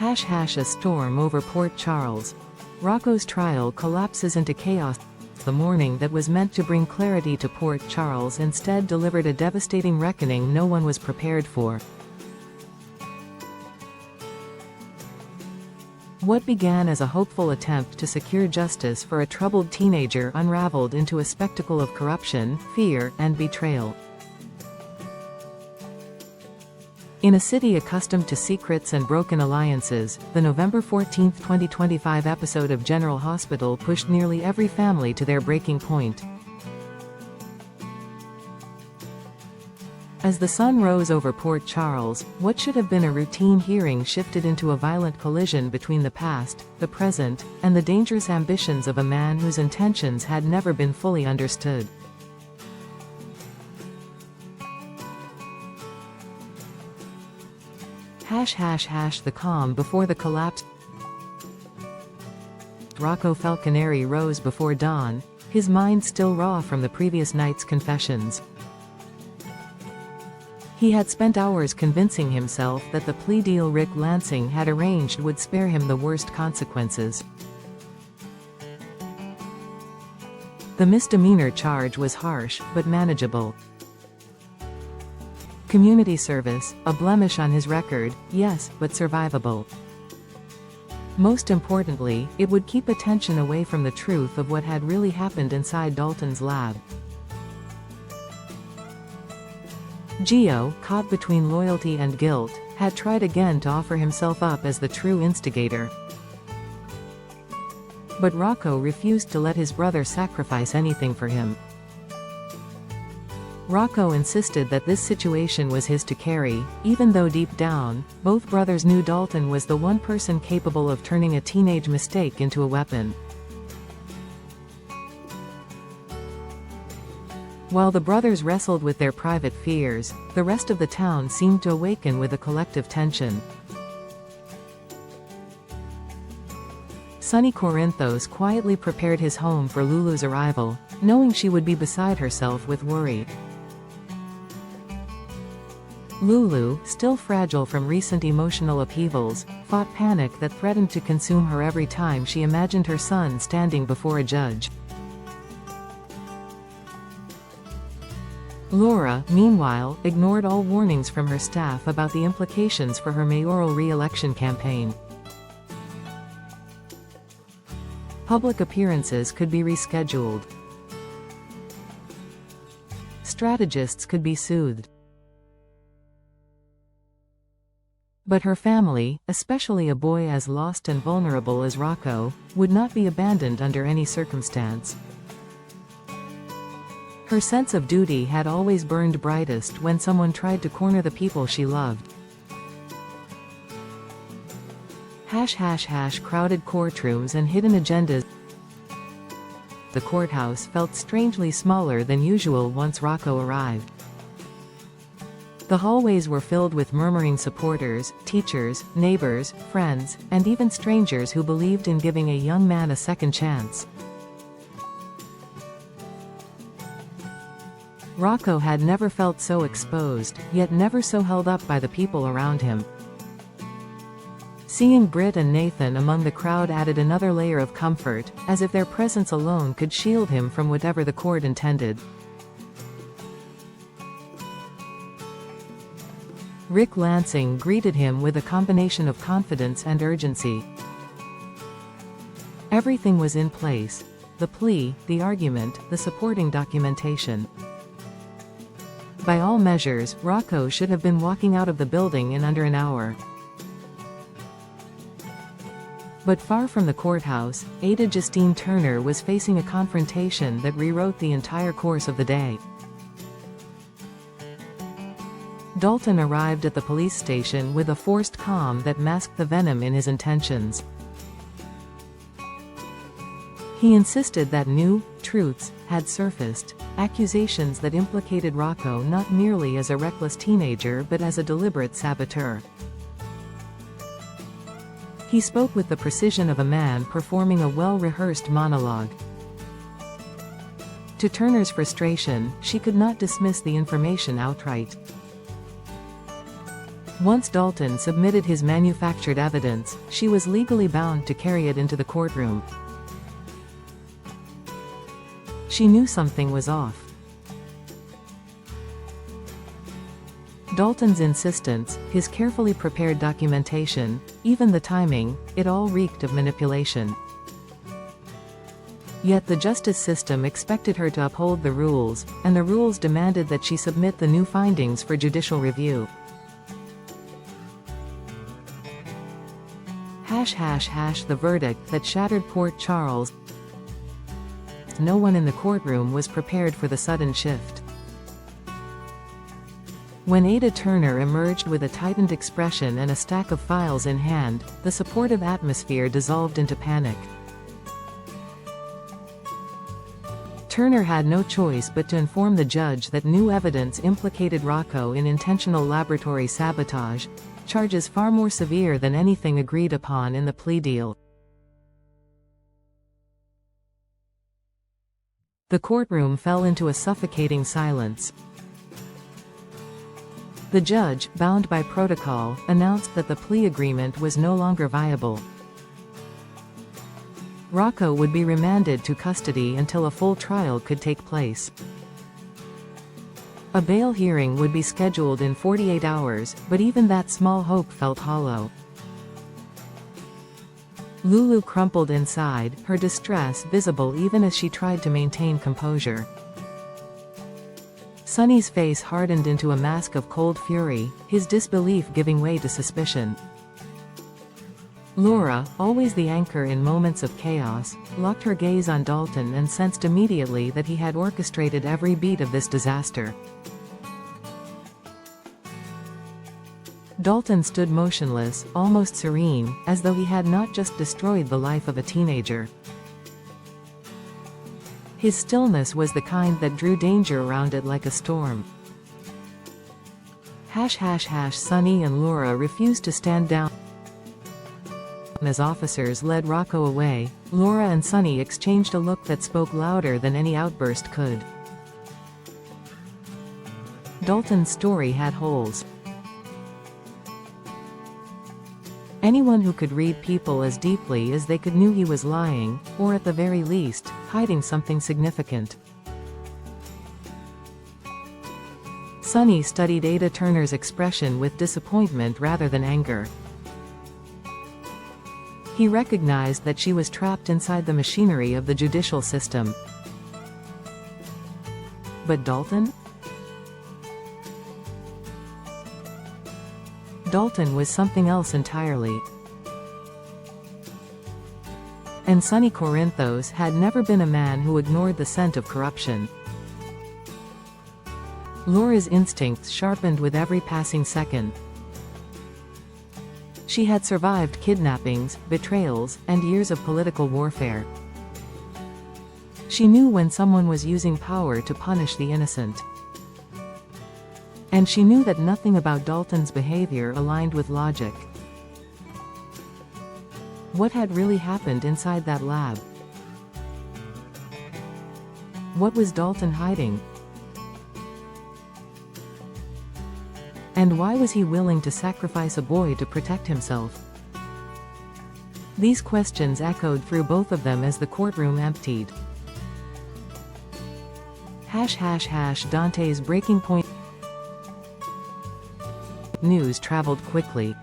A storm over Port Charles. Rocco's trial collapses into chaos. The morning that was meant to bring clarity to Port Charles instead delivered a devastating reckoning no one was prepared for. What began as a hopeful attempt to secure justice for a troubled teenager unraveled into a spectacle of corruption, fear, and betrayal. In a city accustomed to secrets and broken alliances, the November 14, 2025 episode of General Hospital pushed nearly every family to their breaking point. As the sun rose over Port Charles, what should have been a routine hearing shifted into a violent collision between the past, the present, and the dangerous ambitions of a man whose intentions had never been fully understood. The calm before the collapse. Rocco Falconeri rose before dawn, his mind still raw from the previous night's confessions. He had spent hours convincing himself that the plea deal Rick Lansing had arranged would spare him the worst consequences. The misdemeanor charge was harsh, but manageable. Community service, a blemish on his record, yes, but survivable. Most importantly, it would keep attention away from the truth of what had really happened inside Dalton's lab. Gio, caught between loyalty and guilt, had tried again to offer himself up as the true instigator. But Rocco refused to let his brother sacrifice anything for him. Rocco insisted that this situation was his to carry, even though deep down, both brothers knew Dalton was the one person capable of turning a teenage mistake into a weapon. While the brothers wrestled with their private fears, the rest of the town seemed to awaken with a collective tension. Sonny Corinthos quietly prepared his home for Lulu's arrival, knowing she would be beside herself with worry. Lulu, still fragile from recent emotional upheavals, fought panic that threatened to consume her every time she imagined her son standing before a judge. Laura, meanwhile, ignored all warnings from her staff about the implications for her mayoral re-election campaign. Public appearances could be rescheduled. Strategists could be soothed. But her family, especially a boy as lost and vulnerable as Rocco, would not be abandoned under any circumstance. Her sense of duty had always burned brightest when someone tried to corner the people she loved. Crowded courtrooms and hidden agendas. The courthouse felt strangely smaller than usual once Rocco arrived. The hallways were filled with murmuring supporters, teachers, neighbors, friends, and even strangers who believed in giving a young man a second chance. Rocco had never felt so exposed, yet never so held up by the people around him. Seeing Britt and Nathan among the crowd added another layer of comfort, as if their presence alone could shield him from whatever the court intended. Rick Lansing greeted him with a combination of confidence and urgency. Everything was in place: the plea, the argument, the supporting documentation. By all measures, Rocco should have been walking out of the building in under an hour. But far from the courthouse, Ada Justine Turner was facing a confrontation that rewrote the entire course of the day. Dalton arrived at the police station with a forced calm that masked the venom in his intentions. He insisted that new truths had surfaced, accusations that implicated Rocco not merely as a reckless teenager but as a deliberate saboteur. He spoke with the precision of a man performing a well-rehearsed monologue. To Turner's frustration, she could not dismiss the information outright. Once Dalton submitted his manufactured evidence, she was legally bound to carry it into the courtroom. She knew something was off. Dalton's insistence, his carefully prepared documentation, even the timing, it all reeked of manipulation. Yet the justice system expected her to uphold the rules, and the rules demanded that she submit the new findings for judicial review. The verdict that shattered Port Charles. No one in the courtroom was prepared for the sudden shift. When Ada Turner emerged with a tightened expression and a stack of files in hand, the supportive atmosphere dissolved into panic. Turner had no choice but to inform the judge that new evidence implicated Rocco in intentional laboratory sabotage, charges far more severe than anything agreed upon in the plea deal. The courtroom fell into a suffocating silence. The judge, bound by protocol, announced that the plea agreement was no longer viable. Rocco would be remanded to custody until a full trial could take place. A bail hearing would be scheduled in 48 hours, but even that small hope felt hollow. Lulu crumpled inside, her distress visible even as she tried to maintain composure. Sonny's face hardened into a mask of cold fury, his disbelief giving way to suspicion. Laura, always the anchor in moments of chaos, locked her gaze on Dalton and sensed immediately that he had orchestrated every beat of this disaster. Dalton stood motionless, almost serene, as though he had not just destroyed the life of a teenager. His stillness was the kind that drew danger around it like a storm. Sonny and Laura refused to stand down. As officers led Rocco away, Laura and Sonny exchanged a look that spoke louder than any outburst could. Dalton's story had holes. Anyone who could read people as deeply as they could knew he was lying, or at the very least, hiding something significant. Sonny studied Ada Turner's expression with disappointment rather than anger. He recognized that she was trapped inside the machinery of the judicial system. But Dalton? Dalton was something else entirely. And Sonny Corinthos had never been a man who ignored the scent of corruption. Laura's instincts sharpened with every passing second. She had survived kidnappings, betrayals, and years of political warfare. She knew when someone was using power to punish the innocent. And she knew that nothing about Dalton's behavior aligned with logic. What had really happened inside that lab? What was Dalton hiding? And why was he willing to sacrifice a boy to protect himself? These questions echoed through both of them as the courtroom emptied. Dante's breaking point. News traveled quickly.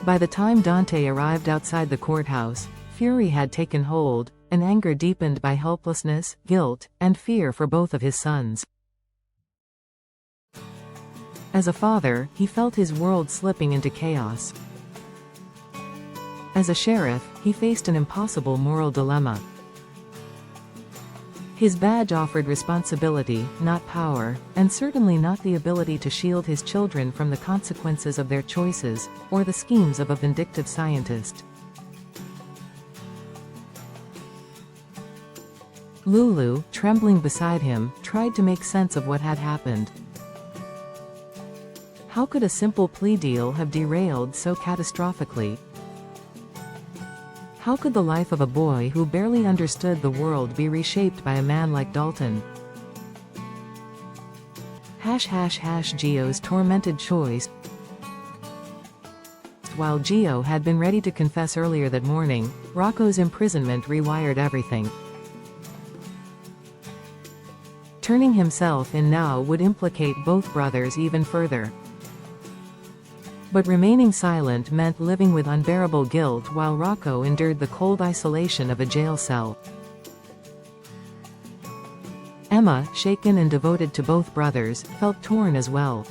By the time Dante arrived outside the courthouse, fury had taken hold, an anger deepened by helplessness, guilt, and fear for both of his sons. As a father, he felt his world slipping into chaos. As a sheriff, he faced an impossible moral dilemma. His badge offered responsibility, not power, and certainly not the ability to shield his children from the consequences of their choices, or the schemes of a vindictive scientist. Lulu, trembling beside him, tried to make sense of what had happened. How could a simple plea deal have derailed so catastrophically? How could the life of a boy who barely understood the world be reshaped by a man like Dalton? Gio's tormented choice. While Gio had been ready to confess earlier that morning, Rocco's imprisonment rewired everything. Turning himself in now would implicate both brothers even further. But remaining silent meant living with unbearable guilt while Rocco endured the cold isolation of a jail cell. Emma, shaken and devoted to both brothers, felt torn as well.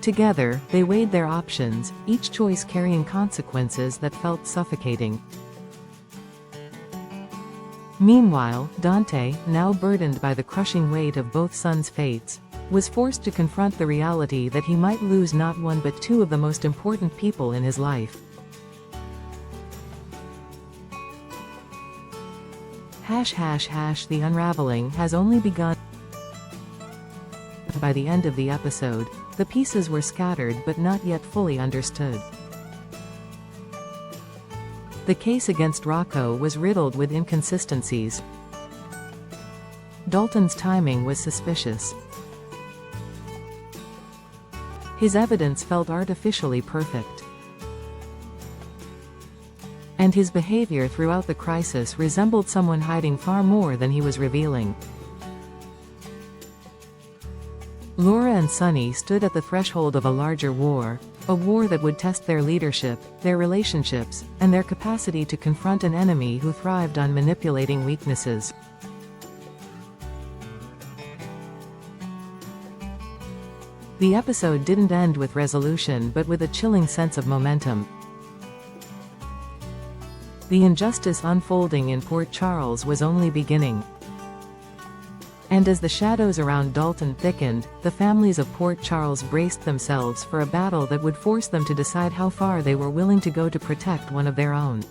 Together, they weighed their options, each choice carrying consequences that felt suffocating. Meanwhile, Dante, now burdened by the crushing weight of both sons' fates, was forced to confront the reality that he might lose not one but two of the most important people in his life. The unraveling has only begun. By the end of the episode, the pieces were scattered but not yet fully understood. The case against Rocco was riddled with inconsistencies. Dalton's timing was suspicious. His evidence felt artificially perfect. And his behavior throughout the crisis resembled someone hiding far more than he was revealing. Laura and Sonny stood at the threshold of a larger war, a war that would test their leadership, their relationships, and their capacity to confront an enemy who thrived on manipulating weaknesses. The episode didn't end with resolution but with a chilling sense of momentum. The injustice unfolding in Port Charles was only beginning. And as the shadows around Dalton thickened, the families of Port Charles braced themselves for a battle that would force them to decide how far they were willing to go to protect one of their own.